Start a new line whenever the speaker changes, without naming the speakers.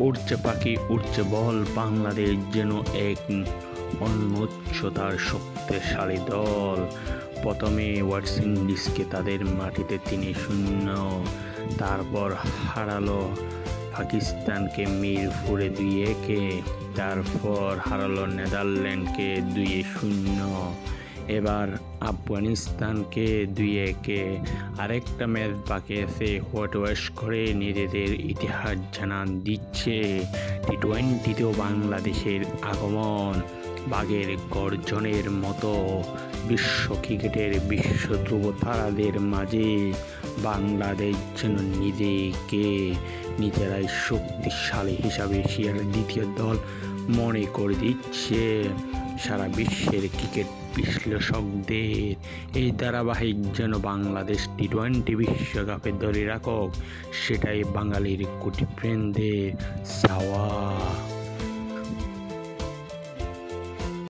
উড়ছে পাখি উড়ছে বল, বাংলাদেশ যেন এক অন্য উচ্চতার শক্তিশালী দল। প্রথমে ওয়েস্ট ইন্ডিজকে তাদের মাটিতে 3-0, তারপর হারালো পাকিস্তানকে মিরপুরে 2-1, তারপর হারালো নেদারল্যান্ডকে 2-0, এবার আফগানিস্তানকে 2-1। আরেকটা ম্যাচ বাকি আছে, হোয়াইট ওয়াশ করে নিজেদের ইতিহাস জানান দিচ্ছে। টি-20তেও বাংলাদেশের আগমন বাঘের গর্জনের মতো। বিশ্ব ক্রিকেটের বিশ্ব ধ্রুবতারাদের মাঝে বাংলাদেশ যেন নিজেরাই শক্তিশালী হিসাবে এশিয়ার দ্বিতীয় দল মনে করে দিচ্ছে সারা বিশ্বের ক্রিকেট বিশ্লেষকদের। এই ধারাবাহিক যেন বাংলাদেশ টি-20 বিশ্বকাপে ধরে রাখুক, সেটাই বাঙালির কোটি ফ্রেন্ডদের চাওয়া।